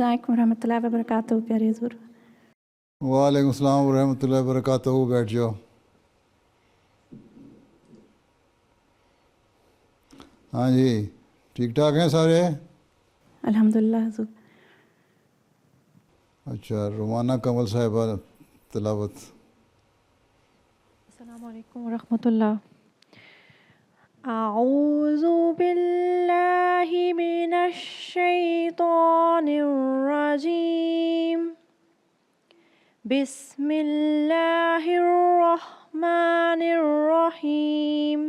السلام علیکم ورحمۃ اللہ وبرکاتہ پیارے حضور۔ وعلیکم السلام ورحمۃ اللہ وبرکاتہ، بیٹھ جاؤ۔ ہاں جی، ٹھیک ٹھاک ہیں سارے؟ الحمدللہ حضور۔ اچھا، رومانہ کمل صاحبہ تلاوت۔ السلام علیکم ورحمۃ اللہ۔ اعوذ باللہ من الشیطان الرجیم، بسم اللہ الرحمن الرحیم۔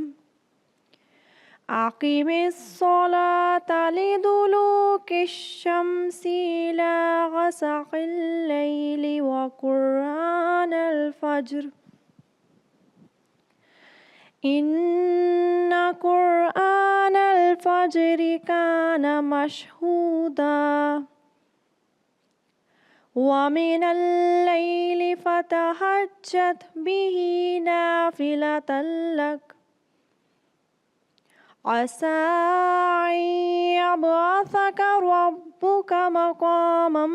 اقم الصلاة لدلوک الشمس إلی غسق اللیل وقرآن الفجر إن قرآن الفجر كان مشهودا ومن الليل فتهجد به نافلة لك عسى أن يبعثك ربك مقاما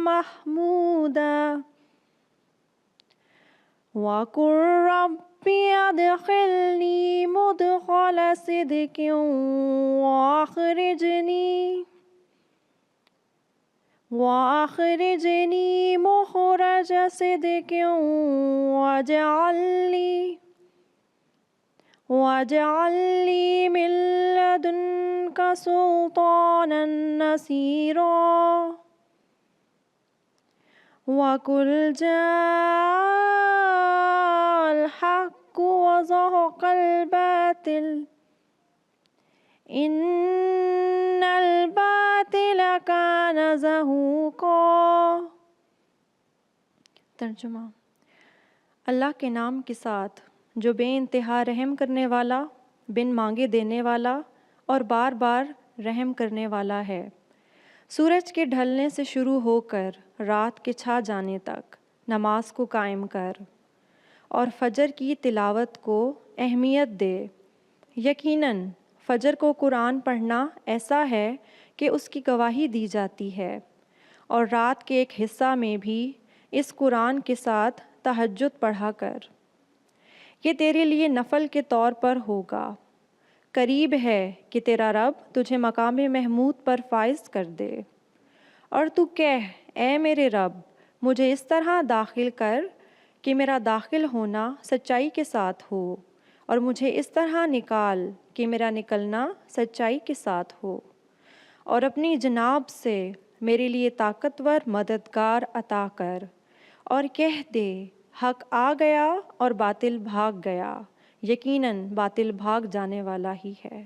محمودا وقل رب ادخلني مدخل صدق وأخرجني مخرج صدق واجعل لي من لدنك سلطانا نصيرا وقل جاء الحق وزهق الباطل إن الباطل كان زهوقا۔ ترجمہ۔ اللہ کے نام کے ساتھ جو بے انتہا رحم کرنے والا، بن مانگے دینے والا اور بار بار رحم کرنے والا ہے۔ سورج کے ڈھلنے سے شروع ہو کر رات کے چھا جانے تک نماز کو قائم کر اور فجر کی تلاوت کو اہمیت دے۔ یقیناً فجر کو قرآن پڑھنا ایسا ہے کہ اس کی گواہی دی جاتی ہے، اور رات کے ایک حصہ میں بھی اس قرآن کے ساتھ تہجد پڑھا کر۔ یہ تیرے لیے نفل کے طور پر ہوگا، قریب ہے کہ تیرا رب تجھے مقام محمود پر فائز کر دے۔ اور تو کہہ، اے میرے رب، مجھے اس طرح داخل کر کہ میرا داخل ہونا سچائی کے ساتھ ہو، اور مجھے اس طرح نکال کہ میرا نکلنا سچائی کے ساتھ ہو، اور اپنی جناب سے میرے لیے طاقتور مددگار عطا کر، اور کہہ دے حق آ گیا اور باطل بھاگ گیا، یقیناً باطل بھاگ جانے والا ہی ہے۔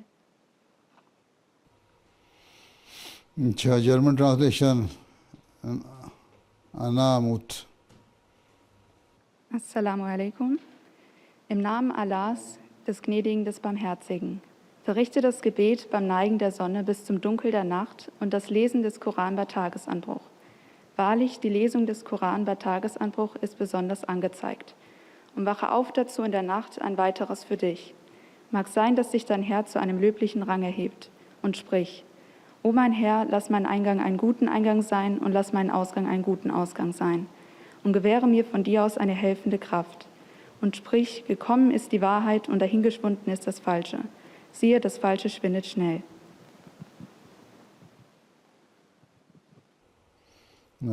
اچھا، جرمن ٹرانسلیشن انا مت۔ Assalamu alaikum. Im Namen Allahs, des Gnädigen, des Barmherzigen. Verrichte das Gebet beim Neigen der Sonne bis zum Dunkel der Nacht und das Lesen des Koran bei Tagesanbruch. Wahrlich, die Lesung des Koran bei Tagesanbruch ist besonders angezeigt. Und wache auf dazu in der Nacht ein weiteres für dich. Mag sein, dass sich dein Herr zu einem löblichen Rang erhebt. Und sprich: O mein Herr, lass meinen Eingang einen guten Eingang sein und lass meinen Ausgang einen guten Ausgang sein. Und gewähre mir von dir aus eine helfende Kraft. Und sprich: Gekommen ist die Wahrheit und dahingeschwunden ist das Falsche. Siehe, das Falsche schwindet schnell.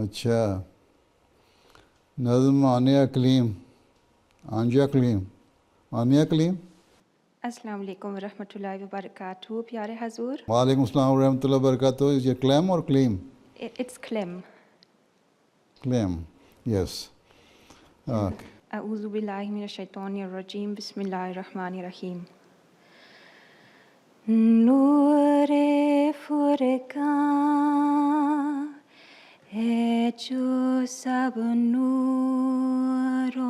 اچھا، نظم عانیہ کلیم، آنجا کلیم، عانیہ کلیم۔ السلام علیکم ورحمۃ اللہ وبرکاتہ پیارے حضور۔ وعلیکم السلام ورحمۃ اللہ وبرکاتہ۔ یہ کلیم اور کلیم؟ It's claim. Claim, yes. Okay. اعوذ باللہ من الشیطان الرجیم، بسم اللہ الرحمن الرحیم۔ نور فرقان ہے جو سب نوروں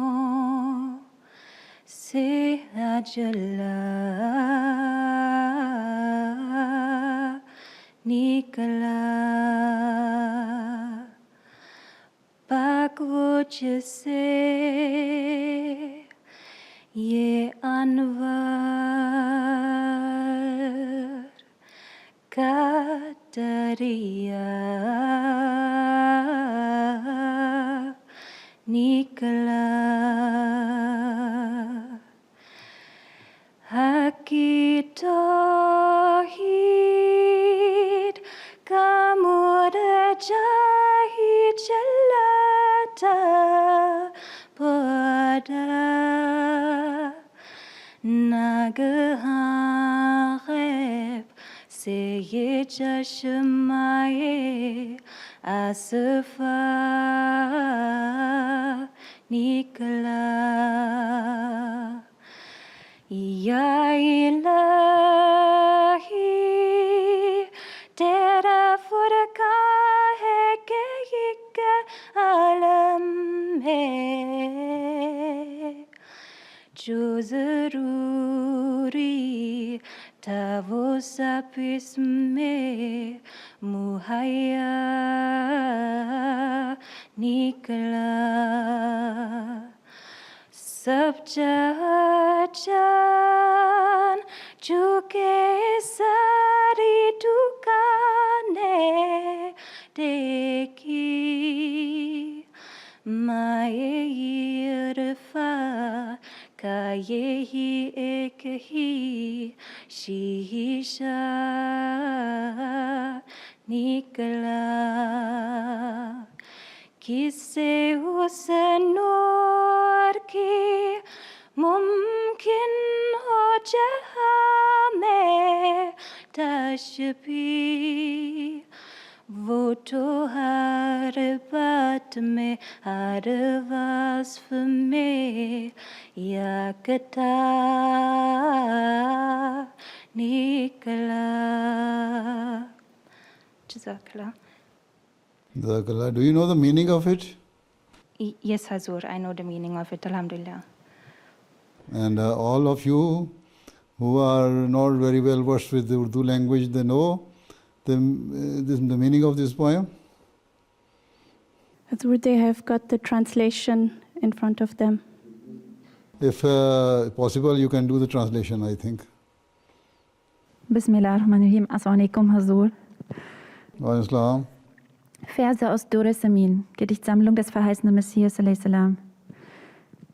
سے اجلا نکلا، پاک وہ جس سے یہ انوار کا دریا Hakitohid kamudajahid jalata poda nagahareb se ye chashmaye asfa nikla ya ilahi tera furka hai ke ek alam hai जो ज़रूरी था वो सब इसमें मुहैया निकला सब जान चुके सारी दुकानें देखी माए इरफा का यही एक ही शीशा निकला किससे उस नूर की मुमकिन हो जहाँ में तशबीह वो तो हर बात में हर वस्फ में यकता निकला Jazakallah. Jazakallah. Do you know the meaning of it? Yes, Hazur, I know the meaning of it, Alhamdulillah. And all of you who are not very well versed with the Urdu language, they know the meaning of this poem? Hazur, they have got the translation in front of them. If possible, you can do the translation, I think. Bismillahirrahmanirrahim. Assalamu alaikum, Hazur. Wa alaikum salam. Verse aus Dur es-Samin, Gedichtsammlung des verheißenen Messias a.s.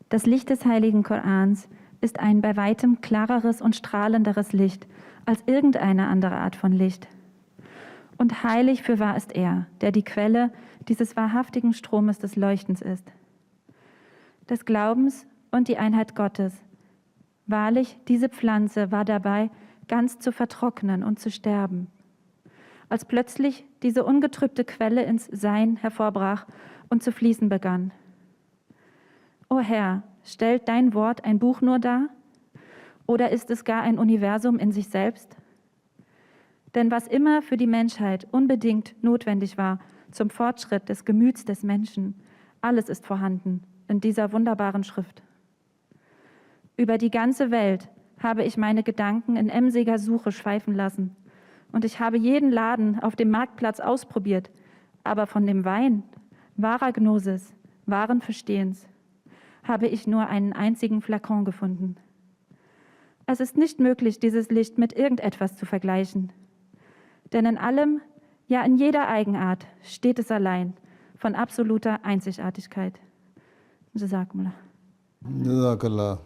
Das Licht des heiligen Korans ist ein bei weitem klareres und strahlenderes Licht als irgendeine andere Art von Licht. Und heilig fürwahr ist er, der die Quelle dieses wahrhaftigen Stromes des Leuchtens ist, des Glaubens und die Einheit Gottes. Wahrlich, diese Pflanze war dabei, ganz zu vertrocknen und zu sterben. Als plötzlich diese ungetrübte Quelle ins Sein hervorbrach und zu fließen begann. O Herr, stellt dein Wort ein Buch nur dar? Oder ist es gar ein Universum in sich selbst? Denn was immer für die Menschheit unbedingt notwendig war zum Fortschritt des Gemüts des Menschen, alles ist vorhanden in dieser wunderbaren Schrift. Über die ganze Welt habe ich meine Gedanken in emsiger Suche schweifen lassen. Und ich habe jeden Laden auf dem Marktplatz ausprobiert, aber von dem Wein, wahrer Gnosis, wahren Verstehens, habe ich nur einen einzigen Flakon gefunden. Es ist nicht möglich, dieses Licht mit irgendetwas zu vergleichen. Denn in allem, ja in jeder Eigenart, steht es allein, von absoluter Einzigartigkeit. Jazakumullah. Jazakallah.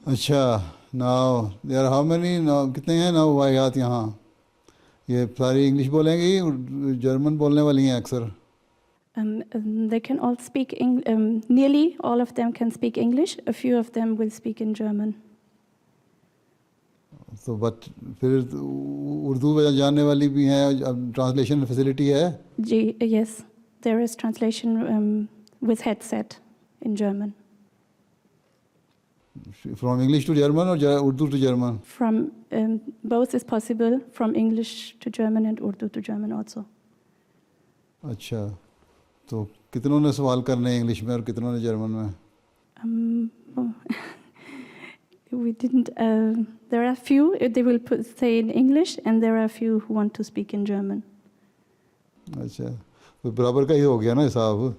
अच्छा, now there are how many? Now कितने हैं now वायत यहाँ? ये सारी English बोलेंगी और German बोलने वाली हैं अक्सर. They can all speak nearly all of them can speak English. A few of them will speak in German. So but फिर उर्दू जानने वाली भी हैं, translation facility है? Yes, there is translation with headset in German. From English to German or Urdu to German? From both is possible, from English to German and Urdu to German also. अच्छा, तो कितनों ने सवाल करने हैं English में और कितनों ने जर्मन में? We didn't. There are few. They will say in English, and there are a few who want to speak in German. अच्छा, तो बराबर का ही हो गया ना हिसाब?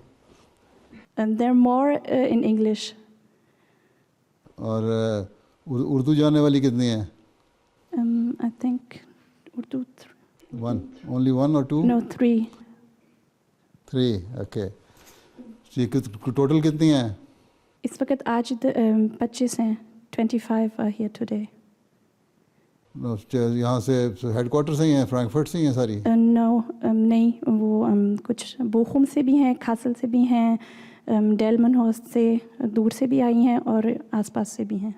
And there are more in English. और उर्दू जानने वाली कितनी हैं? I think Urdu. One, only one or two? No, 3. 3, okay. Ji total कितनी हैं? इस वक्त आज 25 हैं, 25 are here today. यहाँ से हेडक्वार्टर से ही हैं, फ्रैंकफर्ट से ही हैं सारी? No, नहीं, वो कुछ बोखुम से भी हैं, खासल से भी हैं, डेलमनहॉर्स्ट से दूर से भी आई हैं और आसपास से भी हैं।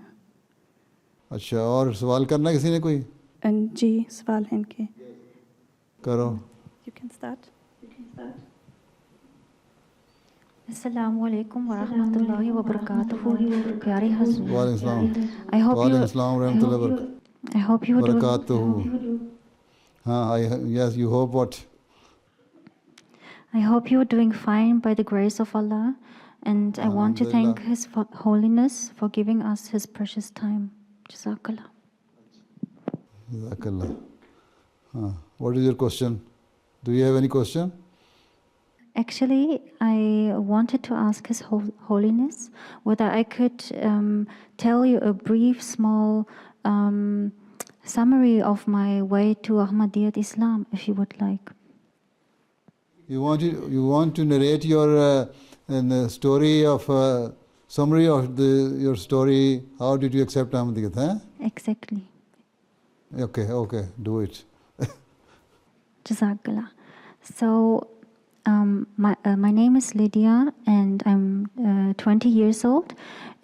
अच्छा, और सवाल करना किसी ने कोई? जी, सवाल हैं इनके। करो। You can start. अस्सलामु अलैकुम वरहमतुल्लाहि वबरकातुहू। प्यारे हज़रत, वालेकुम सलाम। I hope वालेकुम you सलाम रहमतुल्लाहि वबरकातुहू। I hope you do वबरकातुहू। हाँ, yes, you hope what? I hope you are doing fine by the grace of Allah, and I want to thank His Holiness for giving us His precious time. Jazakallah. Jazakallah. What is your question? Do you have any question? Actually, I wanted to ask His Holiness whether I could tell you a brief, small summary of my way to Ahmadiyyat Islam, if you would like. You want to narrate your story of summary of your story. How did you accept Ahmadiyyat? Huh? Exactly. Okay, do it. Jazakallah. So, my name is Lydia, and I'm 20 years old,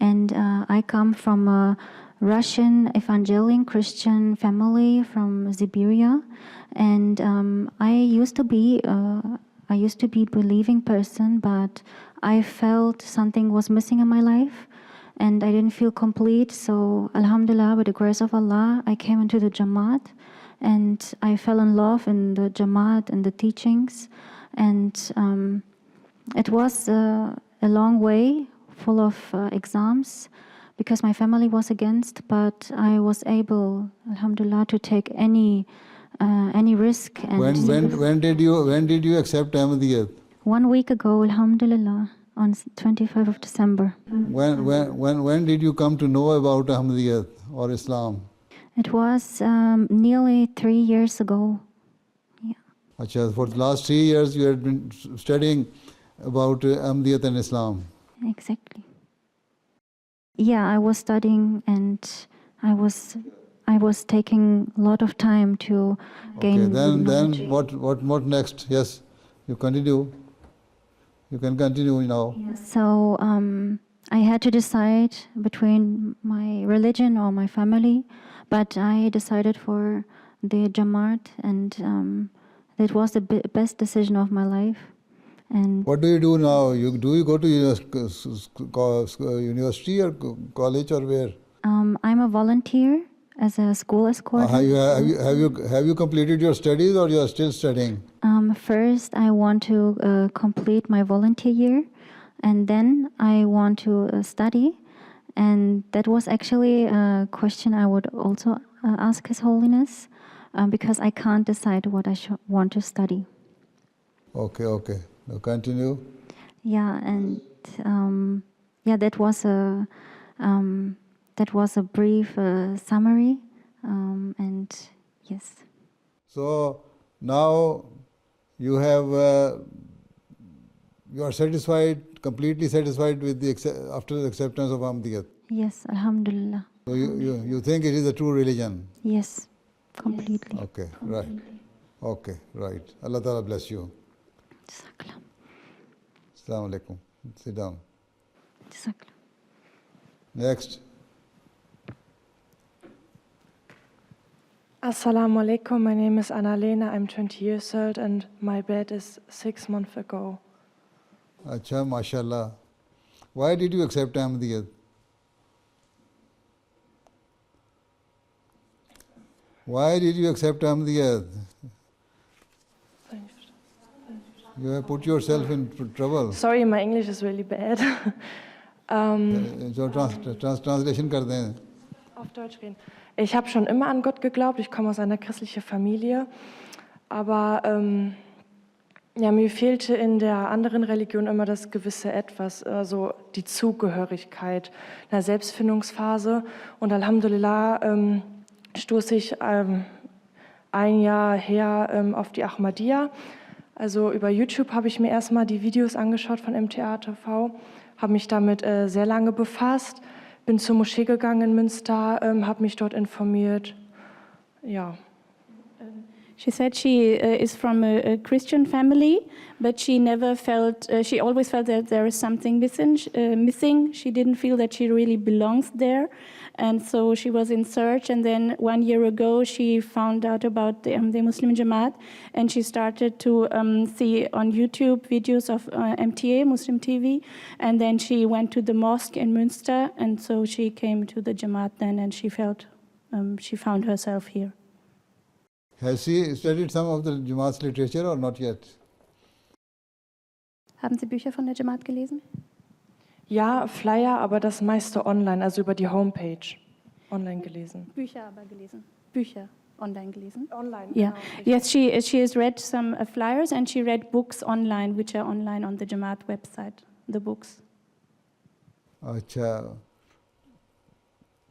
and I come from a Russian evangelical Christian family from Siberia, and I used to be believing person, but I felt something was missing in my life, and I didn't feel complete. So, Alhamdulillah, by the grace of Allah, I came into the Jamaat, and I fell in love in the Jamaat and the teachings. And it was a long way, full of exams, because my family was against, but I was able, alhamdulillah, to take any risk. And when did you accept Ahmadiyyat? 1 week ago, alhamdulillah, on 25th of December. When did you come to know about Ahmadiyyat or Islam? It was nearly 3 years ago. Achha, for the last 3 years you had been studying about Ahmadiyyat and Islam. Exactly. Yeah, I was studying, and I was taking a lot of time to gain. Okay, then what next? Yes, you continue. You can continue now. So I had to decide between my religion or my family, but I decided for the Jamaat, and that was the best decision of my life. And what do you do now? Do you go to university or college or where? I'm a volunteer as a school escort. Have you completed your studies, or you are still studying? First, I want to complete my volunteer year, and then I want to study. And that was actually a question I would also ask His Holiness, because I can't decide what I want to study. Okay. Now continue. Yeah, and that was a brief summary, and yes. So now you are satisfied, completely satisfied with after the acceptance of Ahmadiyyat. Yes, alhamdulillah. So you think it is a true religion? Yes, completely. Okay, right. Allah Ta'ala bless you. Jazakallah. Assalamu alaikum. Sit down. Jazakallah. Next. Assalamu alaikum. My name is Annalena. I'm 20 years old, and my bed is 6 months ago. Acha, mashallah. Why did you accept Ahmadiyyat? Why did you accept Ahmadiyyat? You have put yourself in trouble. Sorry, my English is really bad. So translation kar dein. Auf Deutsch reden. Ich habe schon immer an Gott geglaubt. Ich komme aus einer christlichen Familie. Aber mir fehlte in der anderen Religion immer das gewisse Etwas, also die Zugehörigkeit, eine Selbstfindungsphase. Und Alhamdulillah stoße ich ein Jahr her auf die Ahmadiyya. Also über YouTube habe ich mir erstmal die Videos angeschaut von MTA TV, habe mich damit sehr lange befasst, bin zur Moschee gegangen in Münster, habe mich dort informiert. Ja. She said she is from a Christian family, but she never felt, she always felt that there is something missing. She didn't feel that she really belongs there. And so she was in search. And then 1 year ago, she found out about the Muslim Jamaat. And she started to see on YouTube videos of MTA, Muslim TV. And then she went to the mosque in Münster. And so she came to the Jamaat then, and she felt she found herself here. Has she studied some of the Jamaat's literature or not yet? Haben Sie Bücher von der Jamaat gelesen? Ja, Flyer, aber das meiste online, also über die Homepage online gelesen. Bücher aber gelesen. Bücher online gelesen. Online, Yeah. genau. Yes, she has read some flyers and she read books online, which are online on the Jamaat website. The books. Acha.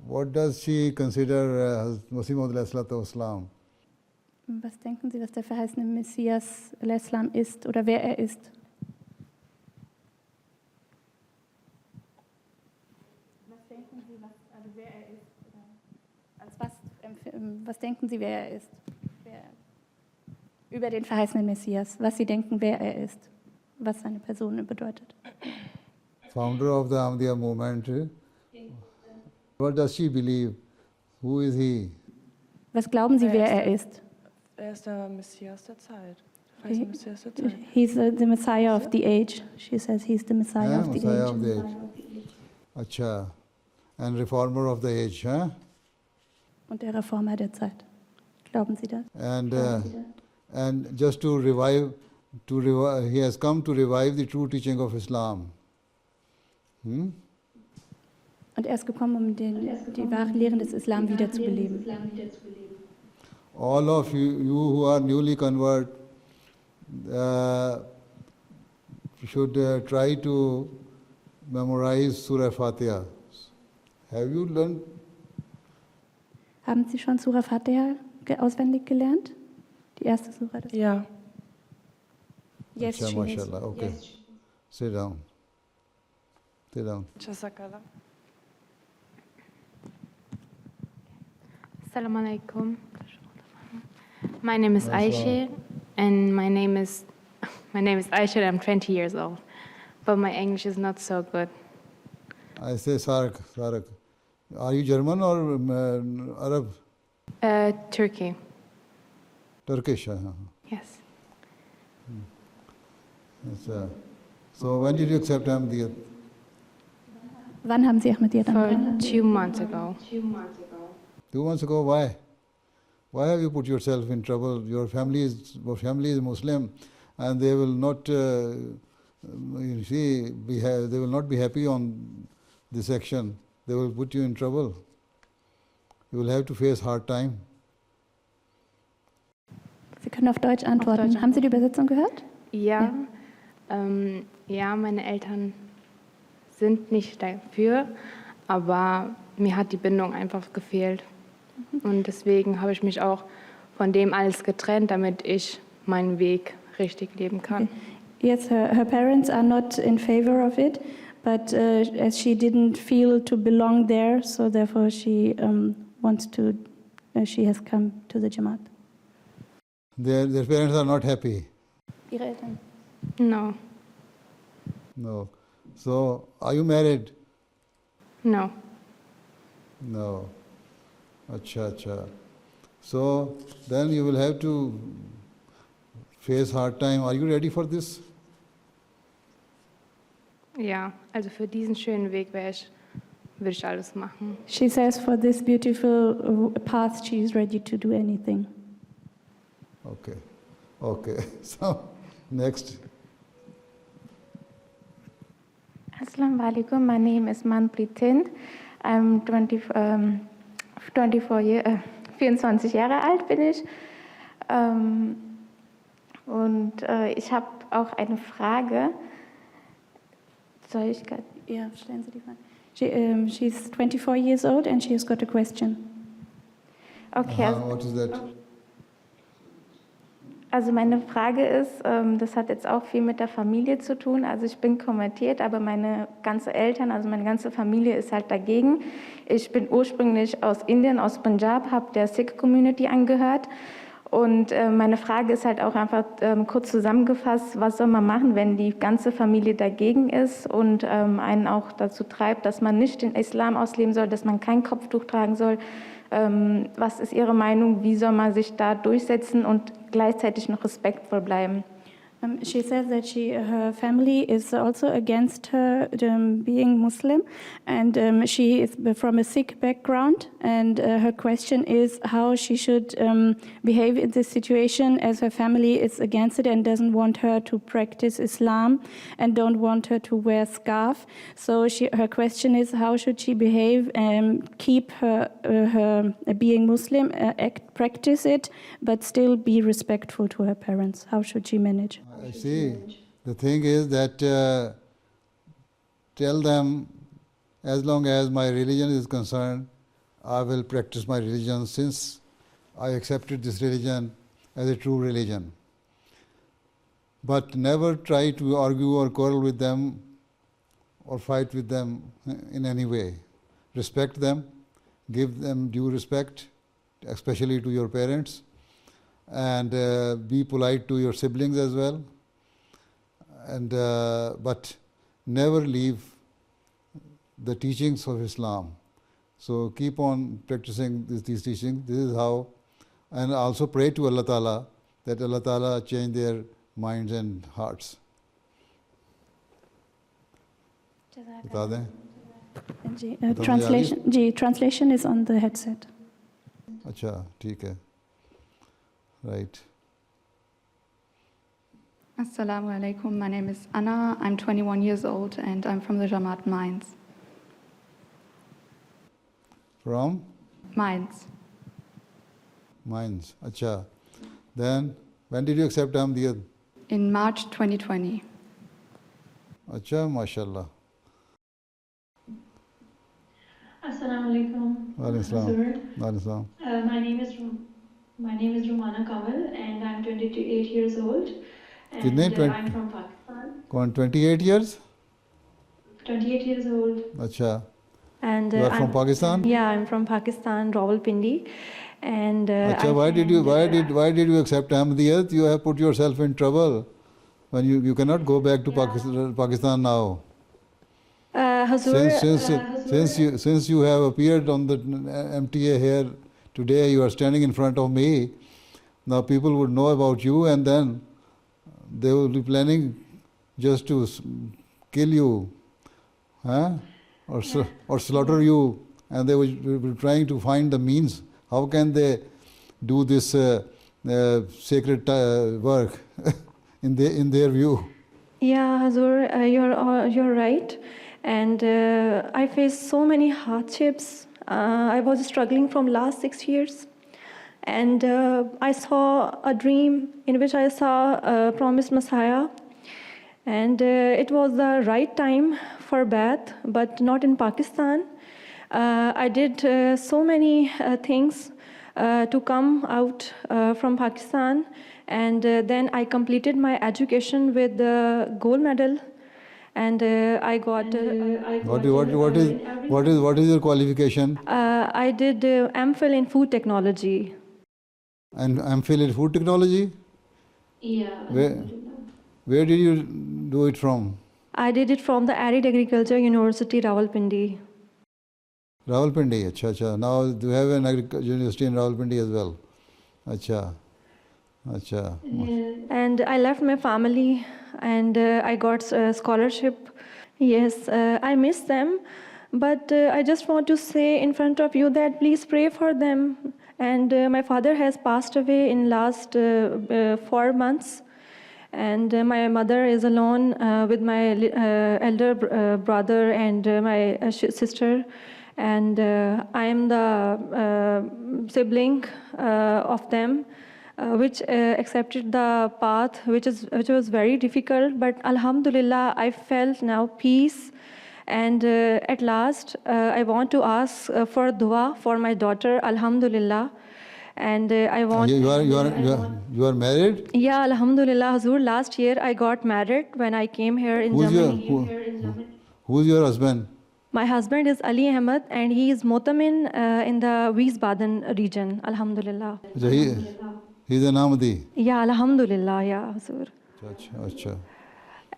What does she consider Masih Maud Islam? Was denken Sie, was der verheißene Messias al-Islam ist oder wer er ist? Was denken Sie, wer er ist? Was denken Sie, wer er ist? Über den verheißenen Messias, was Sie denken, wer er ist, was seine Person bedeutet. Founder of the Ahmadiyya movement. What does she believe? Who is he? Was glauben Sie, wer er ist? Er ist der Messias der Zeit. Der Messias der Zeit. He's the Messiah of the age. She says he's the Messiah of the Messiah age. of the age. Acha. And reformer of the age, huh? Und der Reformer der Zeit. Glauben Sie das? And just to revive, he has come to revive the true teaching of Islam. Und er ist gekommen, um die wahren Lehren des Islam wiederzubeleben. All of you who are newly convert should try to memorize Surah Fatiha. Have you learned? Haben Sie schon Surah Fatiha auswendig gelernt? Die erste Surah des Ja. Yes, she is. MashaAllah. Okay. Sit down. Sit down. Jazakallah. Assalamu alaikum. My name is Aisha, and my name is Aisha. And I'm 20 years old, but my English is not so good. I say Sarak. Are you German or Arab? Turkey. Turkish. Yes. So when did you accept Ahmadiyyat? Wann haben Sie Ahmadiyyat For angenommen? 2 months ago. 2 months ago. Why? Why have you put yourself in trouble? Your family is Muslim, and they will not. They will not be happy on this action. They will put you in trouble. You will have to face hard time. Sie können auf Deutsch antworten. Haben Sie die Übersetzung gehört? Ja. Ja, meine Eltern sind nicht dafür, aber mir hat die Bindung einfach gefehlt. Und deswegen habe ich mich auch von dem alles getrennt, damit ich meinen Weg richtig leben kann. Yes, her parents are not in favor of it, but as she didn't feel to belong there, so therefore she wants to. She has come to the Jamaat. Their parents are not happy. Ihre Eltern? No. No. So, are you married? No. No. Acha. So, then you will have to face hard time. Are you ready for this? Ja, also für diesen schönen Weg würde ich alles machen. She says for this beautiful path she is ready to do anything. Okay. So, next. Assalamu alaikum. My name is Manpreet Thind. I'm 24 Jahre alt bin ich. Ich habe auch eine Frage. Soll ich gerade? Ja, stellen Sie die Frage. She's 24 years old and she has got a question. Okay. What is that? Also meine Frage ist, das hat jetzt auch viel mit der Familie zu tun. Also ich bin konvertiert, aber meine ganze Eltern, also meine ganze Familie ist halt dagegen. Ich bin ursprünglich aus Indien, aus Punjab, habe der Sikh-Community angehört. Und meine Frage ist halt auch einfach kurz zusammengefasst, was soll man machen, wenn die ganze Familie dagegen ist und einen auch dazu treibt, dass man nicht den Islam ausleben soll, dass man kein Kopftuch tragen soll. Was ist Ihre Meinung? Wie soll man sich da durchsetzen und gleichzeitig noch respektvoll bleiben? She says that her family is also against her being Muslim, and she is from a Sikh background. And her question is how she should behave in this situation, as her family is against it and doesn't want her to practice Islam and don't want her to wear scarf. So her question is how should she behave and keep her being Muslim, practice it, but still be respectful to her parents. How should she manage? I see. The thing is that tell them, as long as my religion is concerned, I will practice my religion since I accepted this religion as a true religion. But never try to argue or quarrel with them or fight with them in any way. Respect them, give them due respect, especially to your parents, and be polite to your siblings as well. And but never leave the teachings of Islam. So keep on practicing these teachings. This is how, and also pray to Allah Ta'ala that Allah Ta'ala change their minds and hearts. बता दें? Translation is on the headset. अच्छा, ठीक है. Right. Assalamu alaikum. My name is Anna. I'm 21 years old and I'm from the Jamaat Mainz. From? Mainz. Mainz. Acha. Then, when did you accept Ahmadiyya? In March 2020. Acha, mashallah. Assalamu alaikum. Wa alaikum salam. My name is Rumana Kamal and I'm 28 years old. And I'm from Pakistan. 28 years? 28 years old. Acha. And you are from Pakistan? Yeah, I'm from Pakistan, Rawalpindi. And Acha, why did you accept Ahmadiyya? You have put yourself in trouble. When you cannot go back to Pakistan now. Hazur, Since you have appeared on the MTA here today, you are standing in front of me. Now people would know about you, and then they will be planning just to kill you, or slaughter you, and they will be trying to find the means. How can they do this sacred work in their view? Yeah, Hazur, you're right. And I faced so many hardships. I was struggling from last 6 years. And I saw a dream in which I saw a promised Messiah. And it was the right time for Bai'at, but not in Pakistan. I did so many things to come out from Pakistan. And then I completed my education with the gold medal. And I got. What is your qualification? I did MPhil in food technology. And MPhil in food technology? Yeah. Where did you do it from? I did it from the Arid Agriculture University, Rawalpindi. Rawalpindi, acha. Now you have an agriculture university in Rawalpindi as well. Acha. And I left my family and I got a scholarship. Yes, I miss them, but I just want to say in front of you that please pray for them. And my father has passed away in last 4 months, and my mother is alone with my elder brother and my sister, and I am the sibling of them. Which accepted the path, which was very difficult, but Alhamdulillah, I felt now peace. And at last, I want to ask for dua for my daughter, Alhamdulillah. And I want... You are married? Yeah, Alhamdulillah, Hazur. Last year I got married when I came here in Germany. Who's your husband? My husband is Ali Ahmed and he is Motamin in the Wiesbaden region, Alhamdulillah. He's an Ahmadi? Yeah, Alhamdulillah, yeah, Hazur. Achha.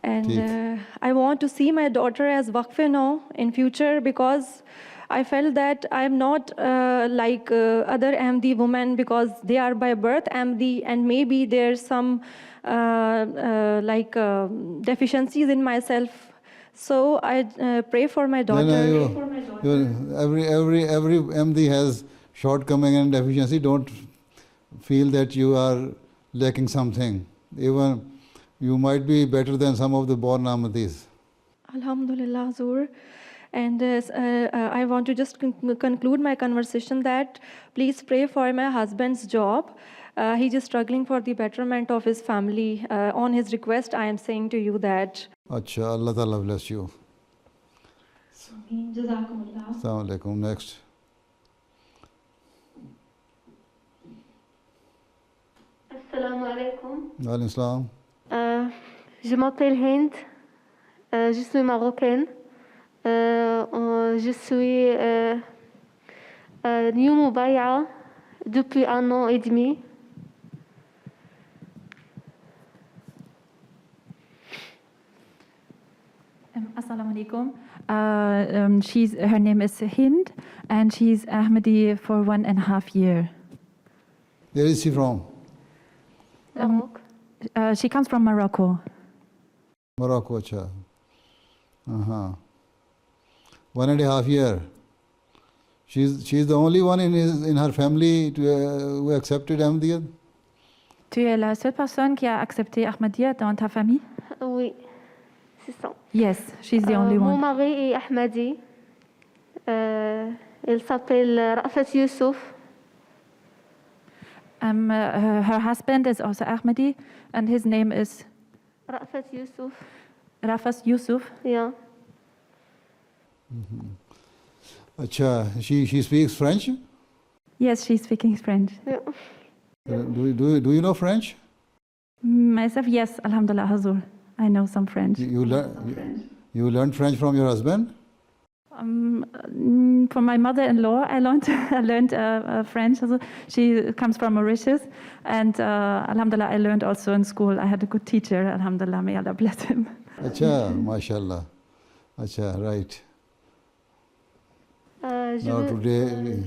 And I want to see my daughter as Waqf now in future because I felt that I'm not like other Ahmadi women because they are by birth Ahmadi and maybe there's some deficiencies in myself. So I pray for my daughter. Every Ahmadi has shortcoming and deficiency. Don't feel that you are lacking something. Even you might be better than some of the born Ahmadis. Alhamdulillah, Hazur. And I want to just conclude my conversation that please pray for my husband's job. He's just struggling for the betterment of his family. On his request, I am saying to you that. Acha, Allah Ta'ala bless you. Jazakumullah. Assalamu alaikum. Next. Assalamu alaikum. Wa alaikum salam. Je m'appelle Hind. Je suis marocaine. Je suis new Mubaya depuis 1 an et demi. Assalamu alaikum. Her name is Hind, and she's Ahmadi for 1.5 years. Where is she from? She comes from Morocco. Morocco, acha. 1.5 years. She's the only one in her family who accepted Ahmadiyya? Tu es la seule personne qui a accepté Ahmadiyya dans ta famille? Oui, c'est ça. Yes, she's the only Mon one. mari est Ahmadi. Il s'appelle Rafat Youssouf. Her husband is also Ahmadi, and his name is Rafat Youssouf. Rafas Yusuf. Yeah. Acha, she speaks French? Yes, she's speaking French. Yeah. Do you know French? Myself, yes, Alhamdulillah, Hazur. I know some French. You learned French from your husband? From my mother-in-law, I learned French. Also, she comes from Mauritius, and Alhamdulillah, I learned also in school. I had a good teacher, Alhamdulillah, may Allah bless him. Acha, mashallah. Acha, right. Now today,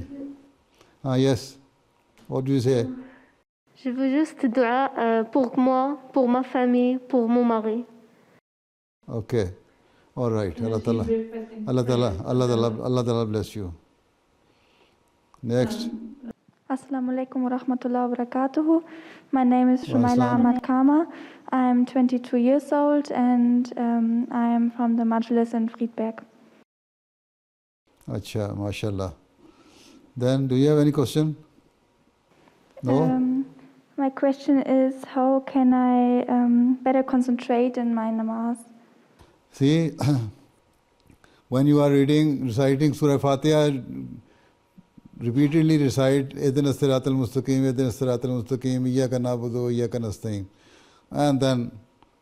yes. What do you say? Je veux juste dua pour moi, pour ma famille, pour mon mari. Okay. All right. Allah Ta'ala bless you. Next. Assalamu alaikum wa rahmatullahi wa barakatuhu. My name is Shumaila Ahmad Kama. I'm 22 years old and I am from the Majlis in Friedberg. Acha, mashallah. Then, do you have any question? No? My question is, how can I better concentrate in my namaz? See, when you are reciting Surah Fatiha, repeatedly recite Ihdina Siratal Mustaqim, Ihdina Siratal Mustaqim, Iyyaka na'budu wa Iyyaka nasta'in. And then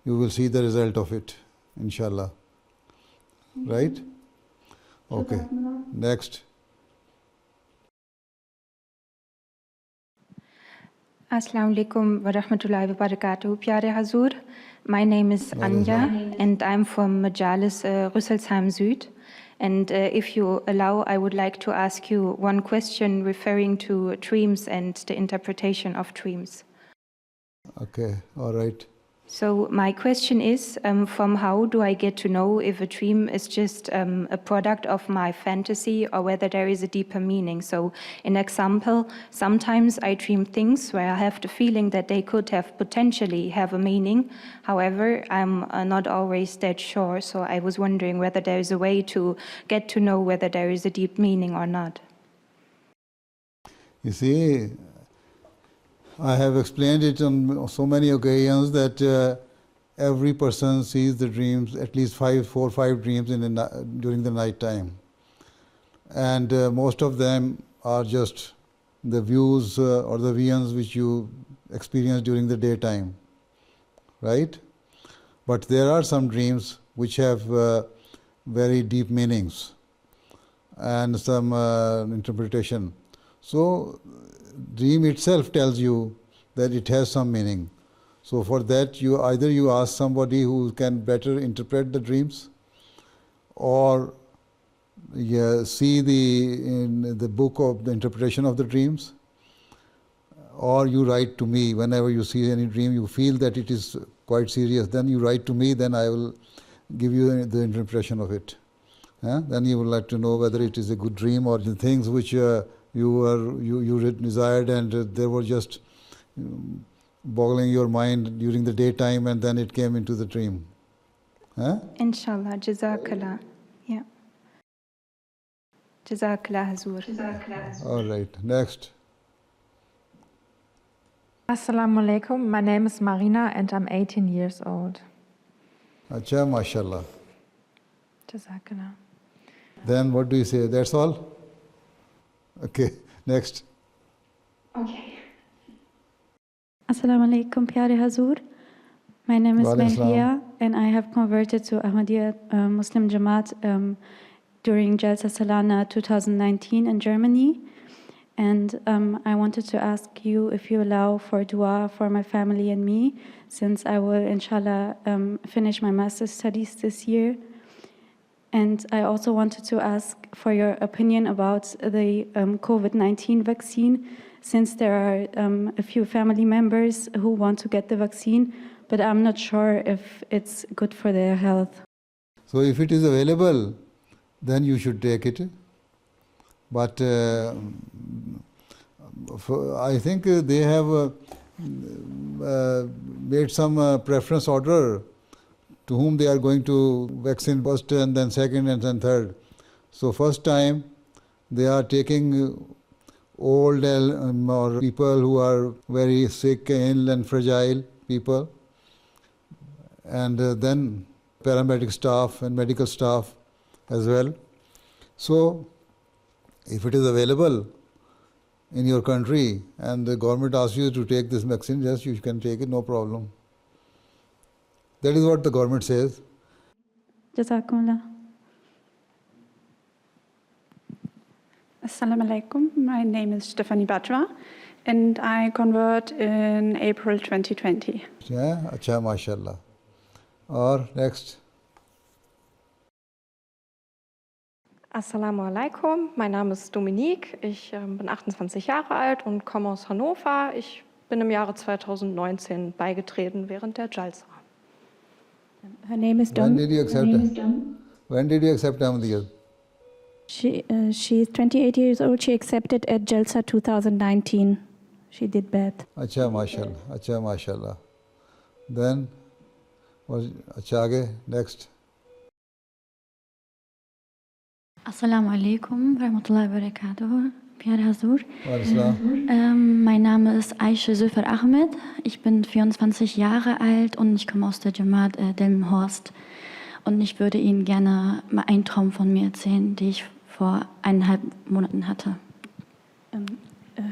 you will see the result of it, inshallah. Right? Okay. Next. Assalamu alaikum wa rahmatullahi wa barakatuh. Pyare Hazur, my name is Anja and I'm from Majalis Rüsselsheim Süd. And if you allow, I would like to ask you one question referring to dreams and the interpretation of dreams. Okay, all right. So my question is, from how do I get to know if a dream is just a product of my fantasy or whether there is a deeper meaning? So in example, sometimes I dream things where I have the feeling that they could have potentially have a meaning. However, I'm not always that sure. So I was wondering whether there is a way to get to know whether there is a deep meaning or not. You see, I have explained it on so many occasions that every person sees the dreams, at least 4 or 5 dreams during the night time. And most of them are just the views or the visions which you experience during the daytime, right? But there are some dreams which have very deep meanings and some interpretation. So dream itself tells you that it has some meaning. So for that, you either you ask somebody who can better interpret the dreams, or see in the book of the interpretation of the dreams, or you write to me whenever you see any dream, you feel that it is quite serious, then you write to me, then I will give you the interpretation of it. Then you will like to know whether it is a good dream or the things which you desired and they were just boggling your mind during the daytime and then it came into the dream. Inshallah, Jazakallah. Yeah. Jazakallah Hazur. All right, next. Assalamu alaikum. My name is Marina and I'm 18 years old. Acha, mashallah. Jazakallah. Then what do you say? That's all? Okay, next. Okay. Assalamu alaikum, Pyare Hazur. My name is Mehriya and I have converted to Ahmadiyya Muslim Jamaat during Jalsa Salana 2019 in Germany. And I wanted to ask you if you allow for dua for my family and me, since I will, inshallah, finish my master's studies this year. And I also wanted to ask for your opinion about the COVID-19 vaccine, since there are a few family members who want to get the vaccine, but I'm not sure if it's good for their health. So if it is available, then you should take it. But I think they have made some preference order to whom they are going to vaccine first and then second and then third. So first time they are taking old or people who are very sick, ill and fragile people, and then paramedic staff and medical staff as well. So if it is available in your country and the government asks you to take this vaccine, yes, you can take it, no problem. That is what the government says. Jazakumullah. Assalamu alaikum. My name is Stefanie Bajwa and I convert in April 2020. Yeah, acha, mashallah. Or next. Assalamu alaikum, mein Name ist Dominique, ich bin 28 Jahre alt und komme aus Hannover. Ich bin im Jahre 2019 beigetreten während der Jalsa. Her name is Dom. When did you accept Ahmadiyya? She is 28 years old. She accepted at Jalsa 2019. She did bad. Acha, mashallah. Acha, mashallah. Then, acha, aage, next. Assalamu alaikum warahmatullahi wabarakatuh. Pyare Hazur. Mein Name ist Aisha Zülfer Ahmed. Ich bin 24 Jahre alt und ich komme aus der Jamaat Delmenhorst. Und ich würde Ihnen gerne mal einen Traum von mir erzählen, den ich vor 1,5 Monaten hatte.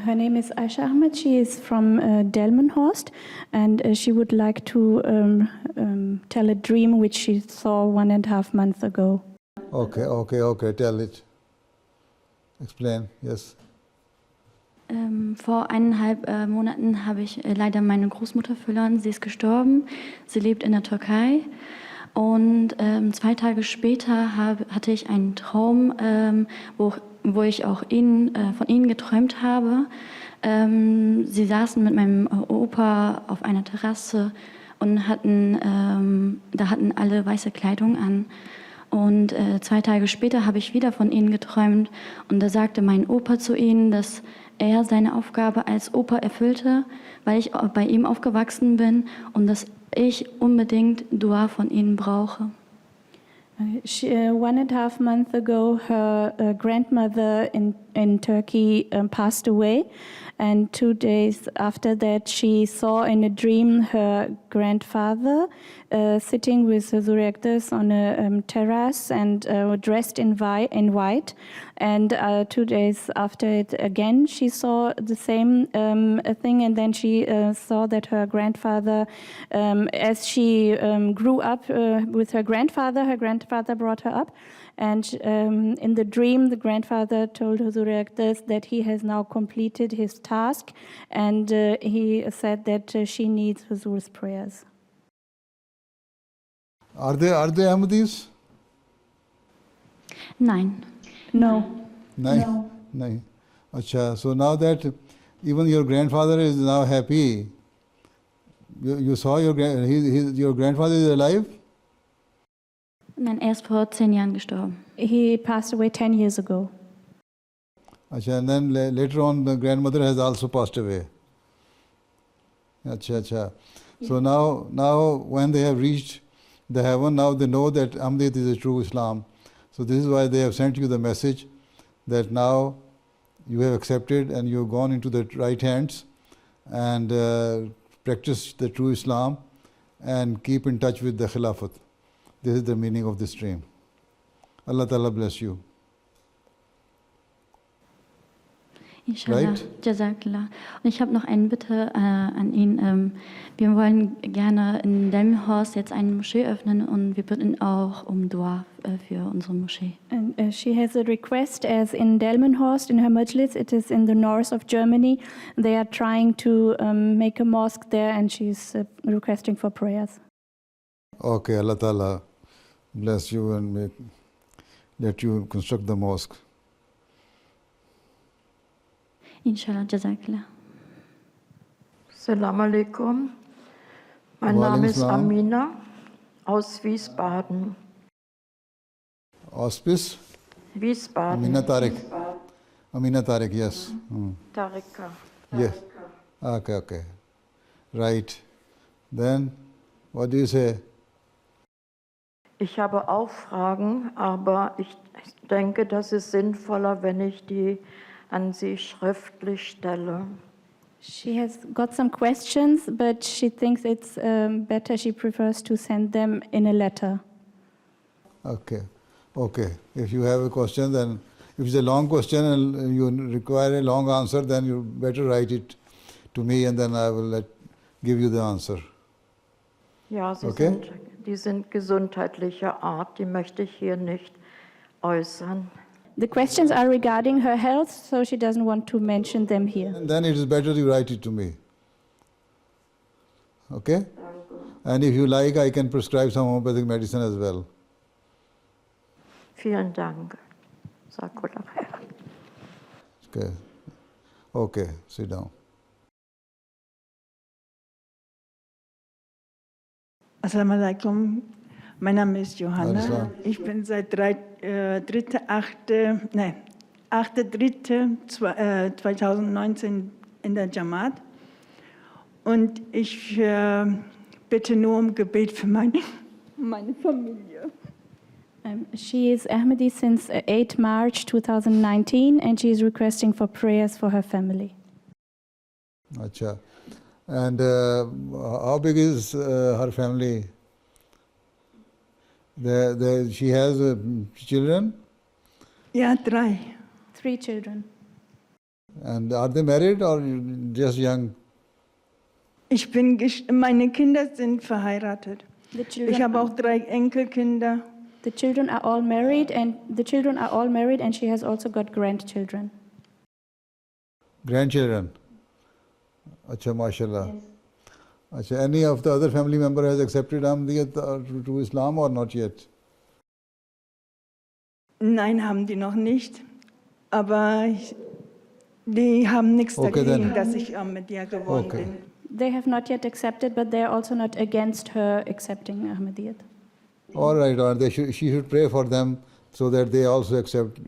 Her name is Aisha Ahmed. She is from Delmenhorst and she would like to tell a dream which she saw 1.5 months ago. Okay, tell it. Explain, yes. Vor 1,5 Monaten habe ich leider meine Großmutter verloren. Sie ist gestorben. Sie lebt in der Türkei. Und 2 Tage später hatte ich einen Traum, wo ich auch von ihnen geträumt habe. Sie saßen mit meinem Opa auf einer Terrasse und da hatten alle weiße Kleidung an. Und 2 Tage später habe ich wieder von ihnen geträumt und da sagte mein Opa zu ihnen, dass er seine Aufgabe als Opa erfüllte, weil ich bei ihm aufgewachsen bin und dass ich unbedingt Dua von ihnen brauche. 1.5 months ago, her grandmother in Turkey passed away, and 2 days after that, she saw in a dream her grandfather sitting with Huzur Akdas on a terrace and dressed in white. And 2 days after it again, she saw the same thing, and then she saw that her grandfather, as she grew up with her grandfather brought her up. And in the dream, the grandfather told Huzur Akdas that he has now completed his task, and he said that she needs Huzur's prayers. Are they Ahmadis? Nein. No. No. Achha. So now that even your grandfather is now happy, you saw your grandfather is alive? Nein, er ist vor 10 Jahren gestorben. He passed away 10 years ago. Achha, and then later on the grandmother has also passed away. Achha. So now when they have reached the heaven, now they know that Ahmadiyat is a true Islam. So this is why they have sent you the message that now you have accepted and you have gone into the right hands and practice the true Islam and keep in touch with the Khilafat. This is the meaning of this dream. Allah Ta'ala bless you. Inshallah. Right? Jazakallah. Und ich habe noch eine Bitte an ihn. Wir wollen gerne in Delmenhorst jetzt eine Moschee öffnen und wir bitten auch um Dua für unsere Moschee. And she has a request, as in Delmenhorst, in her majlis, it is in the north of Germany. They are trying to make a mosque there, and she's requesting for prayers. Okay, Allah Ta'ala bless you and let you construct the mosque. Inshallah, Jazakallah. Assalamu alaikum. Mein Name ist Amina aus Wiesbaden. Auspice? Wiesbaden. Amina Tariq, yes. Tarika. Yes. Okay. Right. Then, what do you say? Ich habe auch Fragen, aber ich denke, das ist sinnvoller, wenn ich die an Sie schriftlich stelle. She has got some questions, but she thinks it's better, she prefers to send them in a letter. Okay. If you have a question, then if it's a long question and you require a long answer, then you better write it to me and then I will give you the answer. Ja, die sind gesundheitlicher Art, die möchte ich hier nicht äußern. The questions are regarding her health, so she doesn't want to mention them here. And then it is better you write it to me. Okay? And if you like, I can prescribe some homeopathic medicine as well. Vielen Dank. Okay, sit down. Assalamu alaikum. Mein Name ist Johanna. Ich bin seit 8.3.2019 in der Jamaat. Und ich bitte nur um Gebet für meine Familie. She is Ahmadi since 8 March 2019 and she is requesting for prayers for her family. Achha. And how big is her family? She has children? Ja, 3. 3 children. And are they married or just young? Meine Kinder sind verheiratet. Ich habe auch 3 Enkelkinder. The children are all married and she has also got grandchildren. Grandchildren? Achha, mashallah. Yes. Achha, any of the other family member has accepted Ahmadiyat to Islam or not yet? Nein, haben die noch nicht. Aber die haben nichts dagegen, dass ich Ahmadiyya geworden bin. They have not yet accepted, but they are also not against her accepting Ahmadiyat. All right. She should pray for them so that they also accept.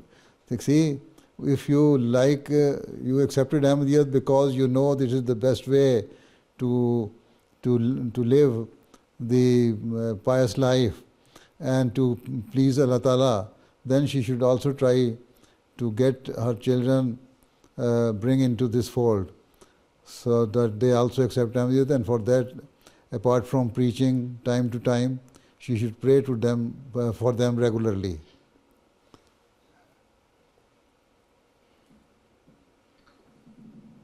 See, if you like, you accepted Ahmadiyat because you know this is the best way to live the pious life and to please Allah Ta'ala, then she should also try to get her children bring into this fold so that they also accept Ahmadiyat, and for that apart from preaching time to time, she should pray to them for them regularly.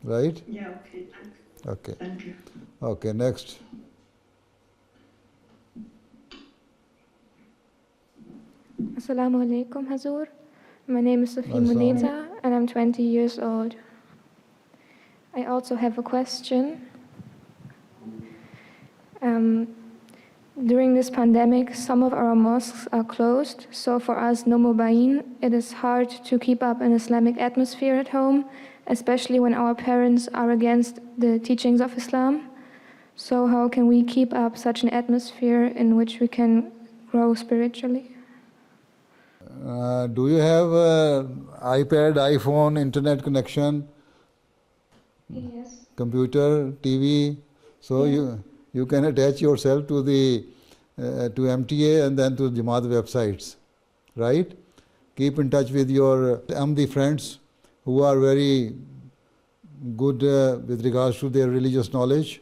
Right? Yeah, okay, thanks. Okay. Thank you. Okay, next. Assalamu alaikum, Hazur. My name is Sophie Muneta and I'm 20 years old. I also have a question. During this pandemic, some of our mosques are closed, so for us Nomobain, it is hard to keep up an Islamic atmosphere at home, especially when our parents are against the teachings of Islam. So how can we keep up such an atmosphere in which we can grow spiritually? Do you have iPad, iPhone, internet connection? Yes. Computer, TV? So you can attach yourself to the to MTA and then to Jamaat websites, right? Keep in touch with your Ahmadi friends who are very good with regards to their religious knowledge,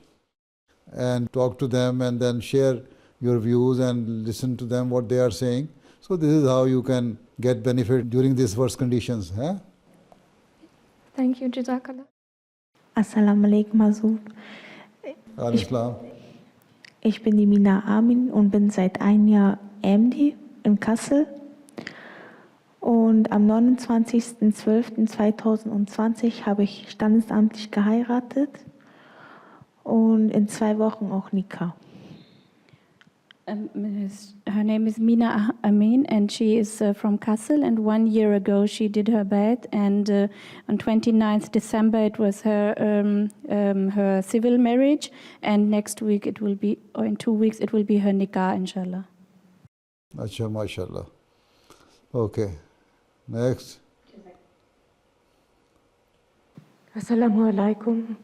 and talk to them and then share your views and listen to them what they are saying. So this is how you can get benefit during these worst conditions. Huh? Thank you, Jazakallah. Assalamu alaikum, Hazur. Ich bin die Mina Amin und bin seit einem Jahr MD in Kassel. Und am 29.12.2020 habe ich standesamtlich geheiratet und in 2 Wochen auch Nikah. Her name is Mina Amin and she is from Kassel, and 1 year ago she did her bed, and on 29th December it was her civil marriage, and next week it will be, or in 2 weeks it will be her nikah, inshallah. Acha, mashallah. Okay, next. Assalamu alaikum.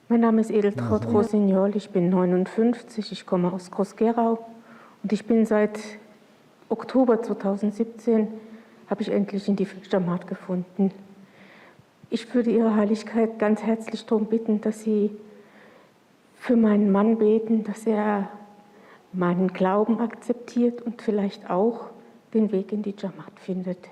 Mein Name ist Edeltraut Rossignol, ich bin 59, ich komme aus Groß-Gerau und ich bin seit Oktober 2017, habe ich endlich in die Jamaat gefunden. Ich würde Ihre Heiligkeit ganz herzlich darum bitten, dass Sie für meinen Mann beten, dass er meinen Glauben akzeptiert und vielleicht auch den Weg in die Jamaat findet.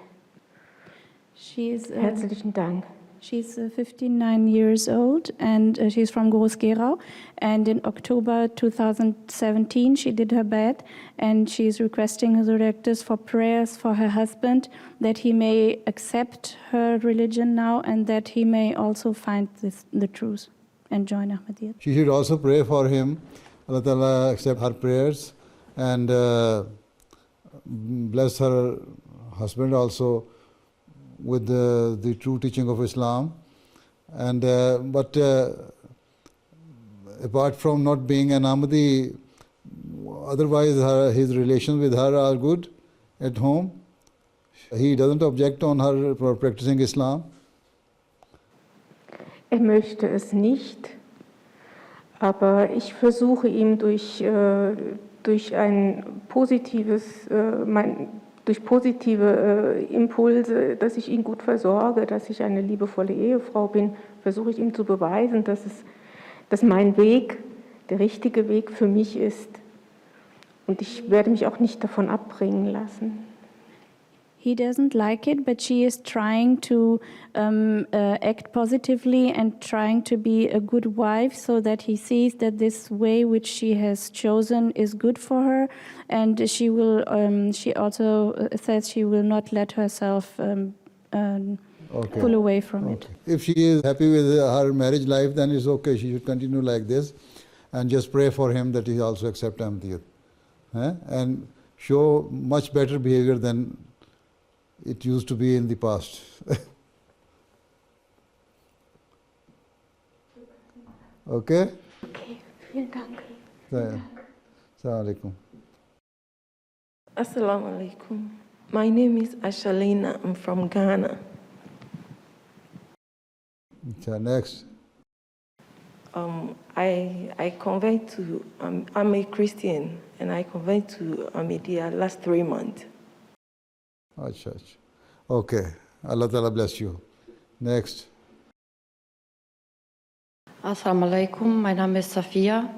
Herzlichen Dank. She's 59 years old and she's from Groß-Gerau, and in October 2017 she did her bed, and she's requesting her directors for prayers for her husband, that he may accept her religion now and that he may also find the truth and join Ahmadiyyat. She should also pray for him. Allah Ta'ala accept her prayers and bless her husband also with the true teaching of Islam. And but apart from not being an Ahmadi, otherwise his relations with her are good at home. He doesn't object on her for practicing Islam. Möchte es nicht, aber ich versuche ihm durch positive Impulse, dass ich ihn gut versorge, dass ich eine liebevolle Ehefrau bin, versuche ich ihm zu beweisen, dass mein Weg der richtige Weg für mich ist. Und ich werde mich auch nicht davon abbringen lassen. He doesn't like it, but she is trying to act positively and trying to be a good wife so that he sees that this way which she has chosen is good for her, and she will. She also says she will not let herself pull away from it. If she is happy with her marriage life, then it's okay. She should continue like this, and just pray for him that he also accept Ahmadiyyat, and show much better behavior than it used to be in the past. Okay? Okay, vielen Dank. Assalamu alaikum. Assalamu alaikum. My name is Ashalina. I'm from Ghana. Next. I convert to, I'm a Christian, and I convert to Ahmadiyya last 3 months. Achha. Okay. Allah Ta'ala bless you. Next. Assalamu alaikum. Mein Name ist Safia.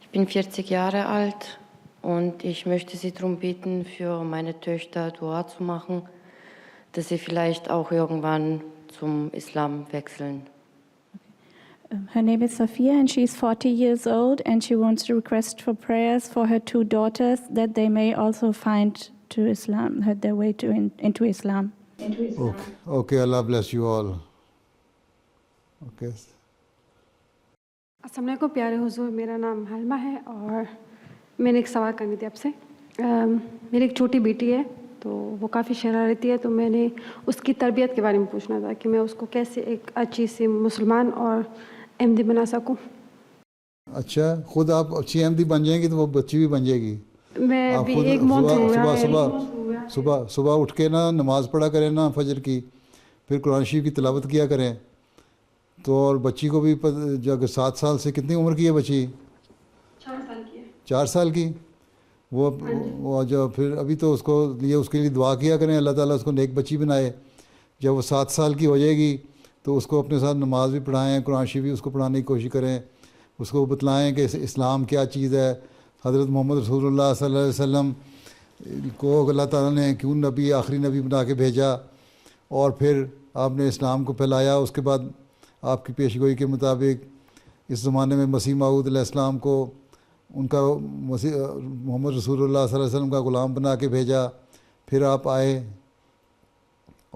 Ich bin 40 Jahre alt und ich möchte Sie darum bitten, für meine Töchter Dua zu machen, dass sie vielleicht auch irgendwann zum Islam wechseln. Her name is Sophia and she is 40 years old and she wants to request for prayers for her 2 daughters that they may also find to Islam, their way into Islam. Okay, Allah bless you all. Okay. अस्सलाम वालेकुम प्यारे हुजूर, मेरा नाम हलमा है और मैंने एक सवाल करनी थी आपसे। मेरी एक छोटी बेटी है तो वो काफ़ी शरारती है, तो मैंने उसकी तरबियत के बारे में पूछना था कि मैं उसको कैसे एक अच्छी सी मुसलमान और अहमदी बना सकूं। अच्छा, खुद आप अच्छी अहमदी बन जाएंगी तो वो बच्ची भी बन जाएगी। मैं भी एक सुबह उठ के ना नमाज़ पढ़ा करें ना फजर की, फिर कुरान शरीफ की तिलावत किया करें। तो और बच्ची को भी जब 7 साल से, कितनी उम्र की है बच्ची? 4 साल की है। 4 साल की वो जो फिर अभी तो उसके लिए दुआ किया करें, अल्लाह ताला उसको नेक बच्ची बनाए। जब वो 7 साल की हो जाएगी तो उसको अपने साथ नमाज भी पढ़ाएं, कुरान शरीफ भी उसको पढ़ाने की कोशिश करें, उसको बतलाएं कि इस्लाम क्या चीज़ है, हज़रत मोहम्मद रसूलुल्लाह सल्लल्लाहु अलैहि वसल्लम को अल्लाह ताला ने क्यों नबी, आखिरी नबी बना के भेजा, और फिर आपने इस्लाम को फैलाया। उसके बाद आपकी पेशगोई के मुताबिक इस ज़माने में मसीह मऊद अलैहिस्सलाम को उनका मोहम्मद रसूलुल्लाह सल्लल्लाहु अलैहि वसल्लम का ग़ुलाम बना के भेजा। फिर आप आए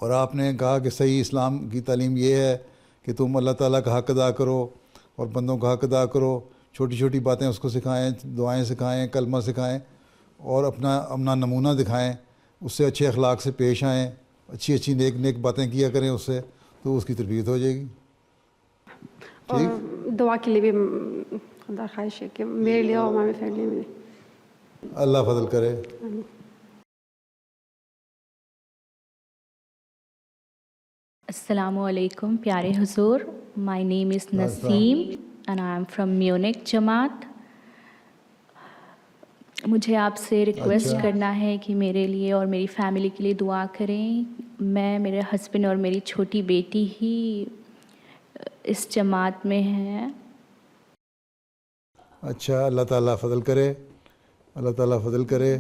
और आपने कहा कि सही इस्लाम की तालीम ये है कि तुम अल्लाह ताला का हक़ अदा करो और बंदों का हक़ अदा करो, छोटी छोटी बातें उसको सिखाएं, दुआएं सिखाएं, कलमा सिखाएं और अपना नमूना दिखाएं, उससे अच्छे अखलाक से पेश आएँ, अच्छी अच्छी नेक बातें किया करें उससे, तो उसकी तरबियत हो जाएगी। और दुआ के लिए भी ख्वाहिश है कि मेरे लिए और हमारी फैमिली में अल्लाह फजल करे। Assalamu alaikum, प्यारे हुजूर, my name is Naseem and I am from Munich Jamaat. मुझे आपसे रिक्वेस्ट करना है कि मेरे लिए और मेरी फैमिली के लिए दुआ करें। मैं, मेरे हस्बैंड और मेरी छोटी बेटी ही इस जमात में हैं। अच्छा, अल्लाह ताला फजल करे, अल्लाह ताला फजल करे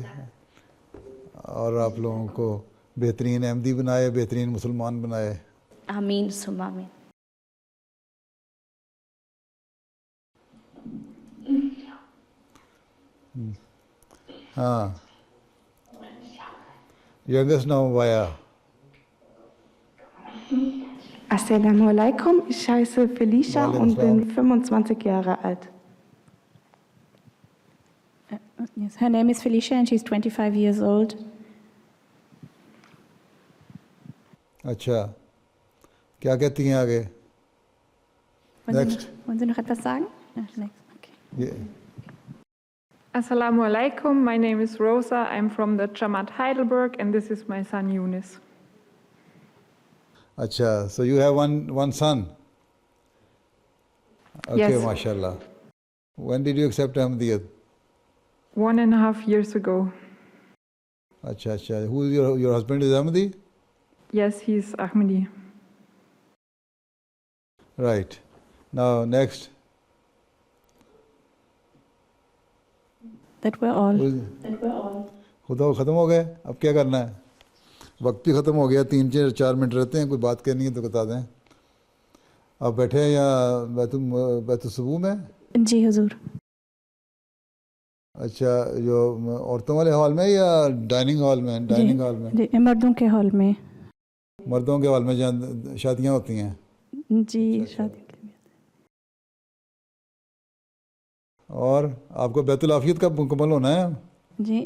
और आप लोगों को बेहतरीन अहमदी बनाए, बेहतरीन मुसलमान बनाए। आमीन सुम्मा आमीन। हाँ, youngest now Vaya. Assalamu alaikum, ich heiße Felicia und bin 25 Jahre alt. Yes, her name is Felicia and she's 25 years old. अच्छा, क्या कहती हैं आगे? Next. Wollen Sie noch etwas sagen? Next. Okay. Yeah. Assalamu alaikum, my name is Rosa, I'm from the Jamaat Heidelberg and this is my son Yunus. अच्छा, so you have one son? Okay, yes. mashallah. When did you accept Ahmadiyyat? 1.5 years ago. अच्छा अच्छा, who is your husband is Ahmadi? Yes, he's Ahmadi. Right. Now next. That were all. खुदा ख़त्म हो गए, अब क्या करना है? वक्त भी ख़त्म हो गया, 3-4 मिनट रहते हैं, कोई बात करनी है तो बता दें। आप बैठे हैं या बैतुसबू में? जी हुजूर। अच्छा, जो औरतों वाले हॉल में या डाइनिंग हॉल में? डाइनिंग हॉल में, मर्दों के हॉल में। मर्दों के हॉल में जहाँ शादियाँ होती हैं। जी, शादी। और आपको बैतुल आफियत कब मुकम्मल होना है? जी,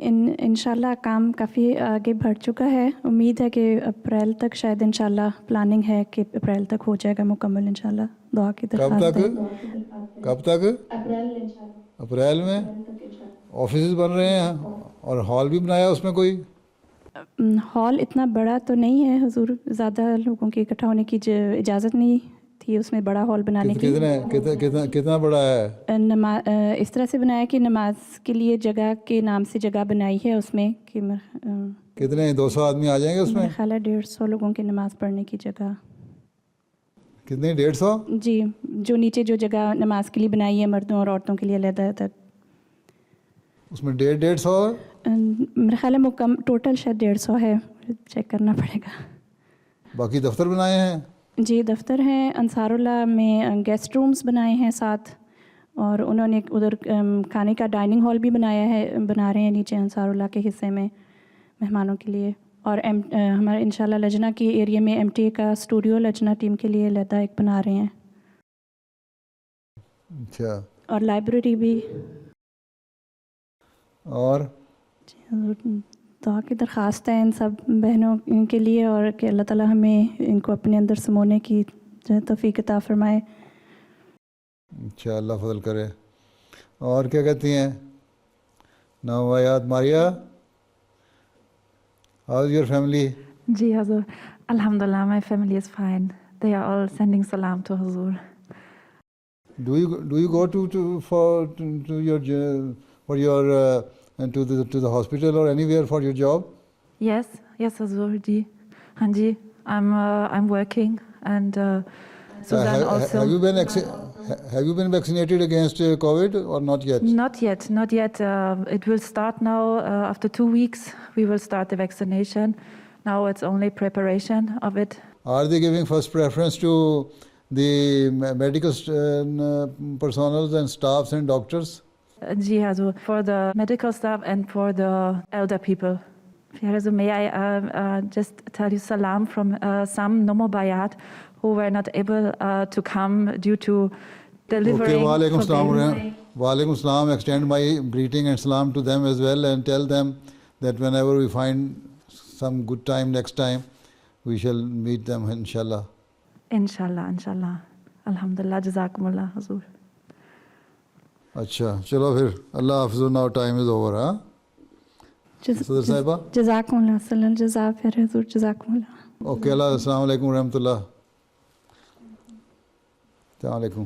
इंशाल्लाह काम काफ़ी आगे बढ़ चुका है। उम्मीद है कि अप्रैल तक, शायद इंशाल्लाह प्लानिंग है कि अप्रैल तक हो जाएगा मुकम्मल इंशाल्लाह। दुआ की दरख्वास्त है। कब तक? अप्रैल में। ऑफिस बन रहे हैं और हॉल भी बनाया उसमें कोई? हॉल इतना बड़ा तो नहीं है हुजूर, ज़्यादा लोगों के इकट्ठा होने की इजाज़त नहीं थी उसमें बड़ा हॉल बनाने की। कितना बड़ा है? इस तरह से बनाया कि नमाज के लिए जगह के नाम से जगह बनाई है उसमें कि कितने 200 आदमी आ जाएंगे उसमें? मेरा ख्याल है 150 लोगों की नमाज पढ़ने की जगह। कितने? 150? जी, जो नीचे जो जगह नमाज के लिए बनाई है मर्दों और औरतों के लिए अलग-अलग। اس میں 150 میرا خیال ہے ٹوٹل شاید 150 ہے, چیک کرنا پڑے گا. باقی دفتر بنائے ہیں؟ جی دفتر ہیں, انصار اللہ میں گیسٹ رومز بنائے ہیں 7, اور انہوں نے ادھر کھانے کا ڈائننگ ہال بھی بنایا ہے, بنا رہے ہیں نیچے انصار اللہ کے حصے میں مہمانوں کے لیے. اور ہمارے انشاءاللہ لجنہ کی ایریا میں ایم ٹی اے کا اسٹوڈیو لجنہ ٹیم کے لیے علیحدہ ایک بنا رہے ہیں. اچھا, اور لائبریری بھی. اور دعا کی درخواست ہے ان سب بہنوں کے لیے, اور کہ اللہ تعالیٰ ہمیں ان کو اپنے اندر سمونے کی توفیق عطا فرمائے. اچھا, اللہ فضل کرے. اور کیا کہتی ہیں نوایات ماریا؟ How's your family? Ji Hazur, Alhamdulillah, my family is fine. They are all sending salam to Hazur. Do you go to the hospital or anywhere for your job? Yes, Hazur ji. Hanji, I'm working, and Suzanne also. Have you been vaccinated against COVID or not yet? Not yet. It will start now. After 2 weeks, we will start the vaccination. Now it's only preparation of it. Are they giving first preference to the medical personnel and staffs and doctors? Ji Hazur, for the medical staff and for the elder people. Hazur, may I just tell you salam from some Nomobayat who were not able to come due to delivering. Okay, Walaikum Salam. Extend my greeting and salam to them as well, and tell them that whenever we find some good time next time, we shall meet them inshallah. Inshallah. Alhamdulillah, jazakumullah Hazur. اچھا چلو پھر اللہ حافظ. now time is over. ہاں صدر صاحبہ, جزاکم اللہ صلی اللہ جزا پھر حضور, جزاکم اللہ. اوکے, السلام علیکم ورحمۃ اللہ. السلام علیکم.